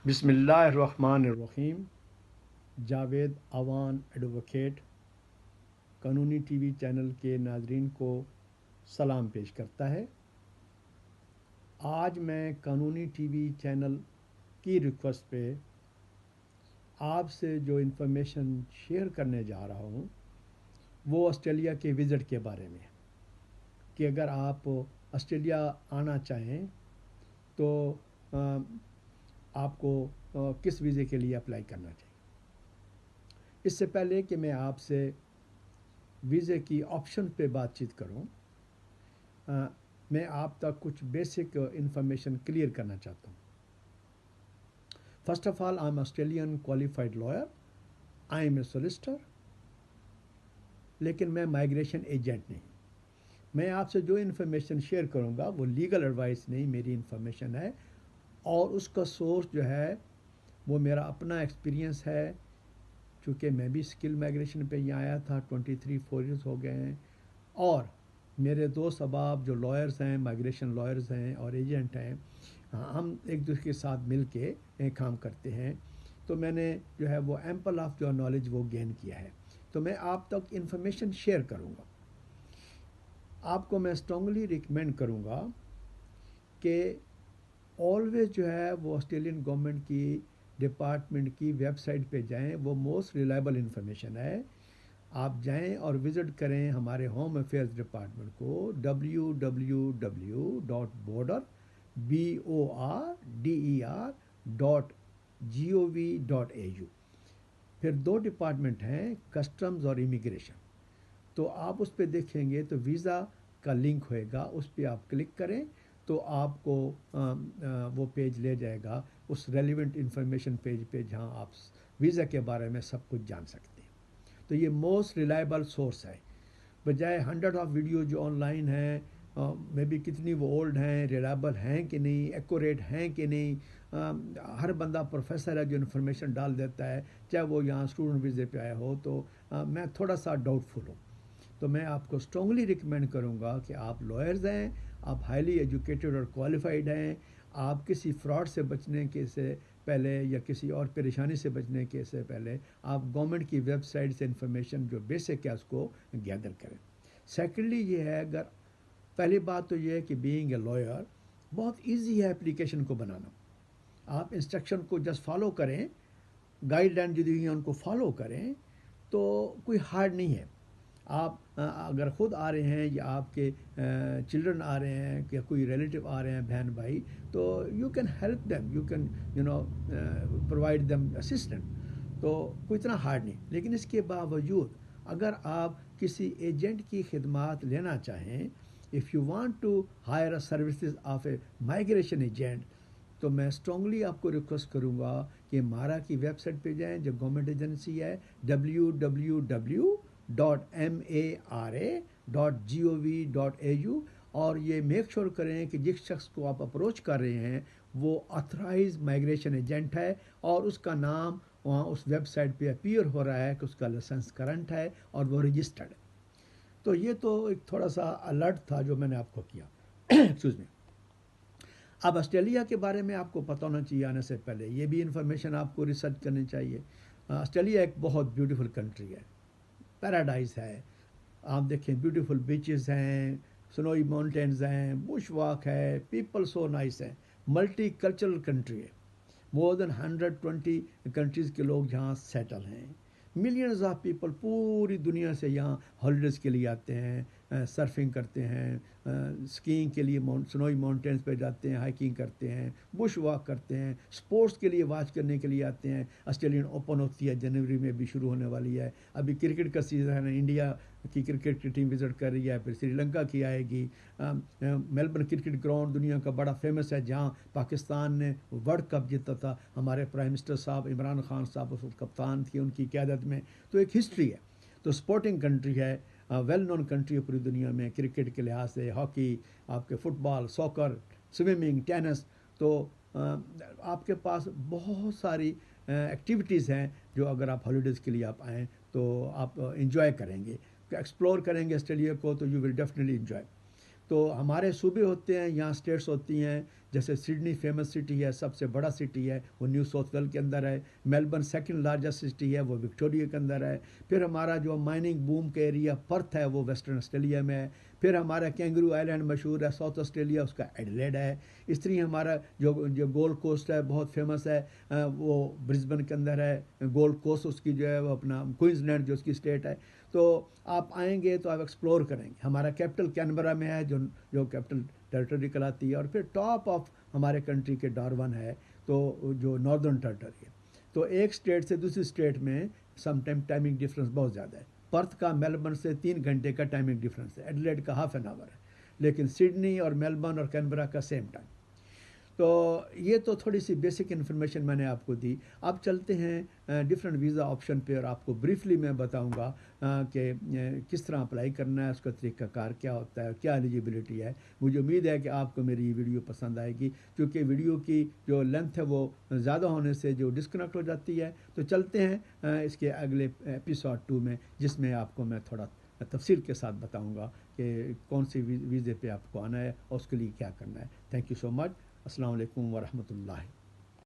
بسم اللہ الرحمن الرحیم۔ جاوید اوان ایڈووکیٹ قانونی ٹی وی چینل کے ناظرین کو سلام پیش کرتا ہے۔ آج میں قانونی ٹی وی چینل کی ریکویسٹ پہ آپ سے جو انفارمیشن شیئر کرنے جا رہا ہوں وہ آسٹریلیا کے وزٹ کے بارے میں، کہ اگر آپ آسٹریلیا آنا چاہیں تو آپ کو کس ویزے کے لیے اپلائی کرنا چاہیے۔ اس سے پہلے کہ میں آپ سے ویزے کی آپشن پہ بات چیت کروں، میں آپ تک کچھ بیسک انفارمیشن کلیئر کرنا چاہتا ہوں۔ First of all, I am Australian qualified lawyer, I am a solicitor, لیکن میں مائیگریشن ایجنٹ نہیں۔ میں آپ سے جو انفارمیشن شیئر کروں گا وہ لیگل ایڈوائس نہیں، میری انفارمیشن ہے، اور اس کا سورس جو ہے وہ میرا اپنا ایکسپیرینس ہے، چونکہ میں بھی اسکل مائیگریشن پہ ہی آیا تھا، 4 ایئرس ہو گئے ہیں، اور میرے دوست احباب جو لائرز ہیں، مائیگریشن لائرز ہیں اور ایجنٹ ہیں، ہم ایک دوسرے کے ساتھ مل کے کام کرتے ہیں، تو میں نے جو ہے وہ ایمپل آف جو نالج وہ گین کیا ہے، تو میں آپ تک انفارمیشن شیئر کروں گا۔ آپ کو میں اسٹرانگلی ریکمینڈ کروں گا کہ آلویز جو ہے وہ آسٹریلین گورنمنٹ کی ڈپارٹمنٹ کی ویب سائٹ پہ جائیں، وہ موسٹ ریلائبل انفارمیشن ہے۔ آپ جائیں اور وزٹ کریں ہمارے ہوم افیئرز ڈپارٹمنٹ کو www.border.gov.au۔ پھر 2 ڈپارٹمنٹ ہیں، کسٹمز اور امیگریشن، تو آپ اس پہ دیکھیں گے تو ویزا کا لنک ہوئے گا، اس پہ آپ کلک کریں تو آپ کو وہ پیج لے جائے گا اس ریلیونٹ انفارمیشن پیج پہ، جہاں آپ ویزا کے بارے میں سب کچھ جان سکتے ہیں۔ تو یہ موسٹ ریلائبل سورس ہے، بجائے 100 آف ویڈیو جو آن لائن ہیں، میں بھی کتنی وہ اولڈ ہیں، ریلائبل ہیں کہ نہیں، ایکوریٹ ہیں کہ نہیں۔ ہر بندہ پروفیسر ہے جو انفارمیشن ڈال دیتا ہے، چاہے وہ یہاں اسٹوڈنٹ ویزے پہ آیا ہو، تو میں تھوڑا سا ڈاؤٹ فل ہوں۔ تو میں آپ کو اسٹرانگلی ریکمینڈ کروں گا کہ آپ لائرز ہیں، آپ ہائیلی ایجوکیٹڈ اور کوالیفائڈ ہیں، آپ کسی فراڈ سے بچنے کے سے پہلے یا کسی اور پریشانی سے بچنے کے سے پہلے آپ گورنمنٹ کی ویب سائٹ سے انفارمیشن جو بیسک ہے اس کو گیدر کریں۔ سیکنڈلی یہ ہے، اگر پہلی بات تو یہ ہے کہ بینگ اے لائر بہت ایزی ہے اپلیکیشن کو بنانا۔ آپ انسٹرکشن کو جسٹ فالو کریں، گائیڈ لائن جو دی ہیں ان کو فالو کریں، تو کوئی ہارڈ نہیں ہے۔ آپ اگر خود آ رہے ہیں یا آپ کے چلڈرن آ رہے ہیں یا کوئی ریلیٹیو آ رہے ہیں، بہن بھائی، تو you can help them, you can provide them assistant, تو کوئی اتنا ہارڈ نہیں۔ لیکن اس کے باوجود اگر آپ کسی ایجنٹ کی خدمات لینا چاہیں، if you want to hire a services of a migration agent, تو میں اسٹرانگلی آپ کو ریکویسٹ کروں گا کہ مارا کی ویب سائٹ پہ جائیں جو گورنمنٹ ایجنسی ہے، www.mara.gov.au، اور یہ میک شور کریں کہ جس شخص کو آپ اپروچ کر رہے ہیں وہ آتھرائز مائیگریشن ایجنٹ ہے، اور اس کا نام وہاں اس ویب سائٹ پہ اپیئر ہو رہا ہے کہ اس کا لائسنس کرنٹ ہے اور وہ رجسٹرڈ ہے۔ تو یہ تو ایک تھوڑا سا الرٹ تھا جو میں نے آپ کو کیا۔ Excuse me. اب آسٹریلیا کے بارے میں آپ کو پتہ ہونا چاہیے آنے سے پہلے، یہ بھی انفارمیشن آپ کو ریسرچ کرنی چاہیے۔ آسٹریلیا ایک بہت بیوٹیفل کنٹری ہے، پیراڈائز ہے۔ آپ دیکھیں بیوٹیفل بیچز ہیں، سنوئی ماؤنٹینز ہیں، بش واک ہے، پیپل سو نائس ہیں، ملٹی کلچرل کنٹری ہے، مور دین 120 کنٹریز کے لوگ یہاں سیٹل ہیں، ملینز آف پیپل پوری دنیا سے یہاں ہالیڈیز کے لیے آتے ہیں، سرفنگ کرتے ہیں، اسکینگ کے لیے سنوئی ماؤنٹینز پہ جاتے ہیں، ہائکنگ کرتے ہیں، بش واک کرتے ہیں، سپورٹس کے لیے واچ کرنے کے لیے آتے ہیں۔ آسٹریلین اوپن ہوتی ہے، جنوری میں بھی شروع ہونے والی ہے، ابھی کرکٹ کا سیزن ہے، انڈیا کی کرکٹ کی ٹیم وزٹ کر رہی ہے، پھر سری لنکا کی آئے گی۔ میلبرن کرکٹ گراؤنڈ دنیا کا بڑا فیمس ہے، جہاں پاکستان نے ورلڈ کپ جیتا تھا، ہمارے پرائم منسٹر صاحب عمران خان صاحب اس وقت کپتان تھی ان کی قیادت میں، تو ایک ہسٹری ہے۔ تو سپورٹنگ کنٹری ہے، ویل نون کنٹری ہے پوری دنیا میں، کرکٹ کے لحاظ سے، ہاکی، آپ کے فٹ بال، ساکر، سوئمنگ، ٹینس، تو آپ کے پاس بہت ساری ایکٹیویٹیز ہیں جو اگر آپ ہالیڈیز کے لیے آپ آئیں تو آپ انجوائے کریں گے، ایکسپلور کریں گے آسٹریلیا کو، تو یو ول ڈیفینیٹلی انجوائے۔ تو ہمارے صوبے ہوتے ہیں، یہاں اسٹیٹس ہوتی ہیں، جیسے سڈنی فیمس سٹی ہے، سب سے بڑا سٹی ہے، وہ نیو ساؤتھ ویل کے اندر ہے۔ میلبرن سیکنڈ لارجسٹ سٹی ہے، وہ وکٹوریا کے اندر ہے۔ پھر ہمارا جو مائننگ بوم کا ایریا پرتھ ہے، وہ ویسٹرن آسٹریلیا میں ہے۔ پھر ہمارا کینگرو آئلینڈ مشہور ہے ساؤتھ آسٹریلیا، اس کا ایڈلیڈ ہے۔ اس طرح ہمارا جو گولڈ کوسٹ ہے بہت فیمس ہے، وہ برسبن کے اندر ہے۔ گولڈ کوسٹ اس کی جو ہے وہ اپنا کوئنز لینڈ جو اس کی اسٹیٹ ہے۔ تو آپ آئیں گے تو آپ ایکسپلور کریں گے۔ ہمارا کیپٹل کینبرا میں ہے، جو کیپٹل ٹیریٹری کہلاتی ہے، اور پھر ٹاپ آف ہمارے کنٹری کے ڈارون ہے، تو جو ناردرن ٹیریٹری ہے۔ تو ایک اسٹیٹ سے دوسری اسٹیٹ میں سم ٹائمنگ ڈفرینس بہت زیادہ ہے۔ پرتھ کا میلبرن سے 3 گھنٹے کا ٹائمنگ ڈفرینس ہے، ایڈلیڈ کا ہاف این آور ہے، لیکن سڈنی اور میلبرن اور کینبرا کا سیم ٹائم۔ تو یہ تو تھوڑی سی بیسک انفارمیشن میں نے آپ کو دی۔ اب چلتے ہیں ڈفرینٹ ویزا آپشن پہ، اور آپ کو بریفلی میں بتاؤں گا کہ کس طرح اپلائی کرنا ہے، اس کا طریقہ کار کیا ہوتا ہے، کیا ایلیجیبلٹی ہے۔ مجھے امید ہے کہ آپ کو میری یہ ویڈیو پسند آئے گی، کیونکہ ویڈیو کی جو لینتھ ہے وہ زیادہ ہونے سے جو ڈسکنیکٹ ہو جاتی ہے۔ تو چلتے ہیں اس کے اگلے ایپیسوڈ 2 میں، جس میں آپ کو میں تھوڑا تفصیل کے ساتھ بتاؤں گا کہ کون سی ویزے پہ آپ کو آنا ہے اور اس کے لیے کیا کرنا ہے۔ تھینک یو سو مچ۔ السلام علیکم ورحمۃ اللہ۔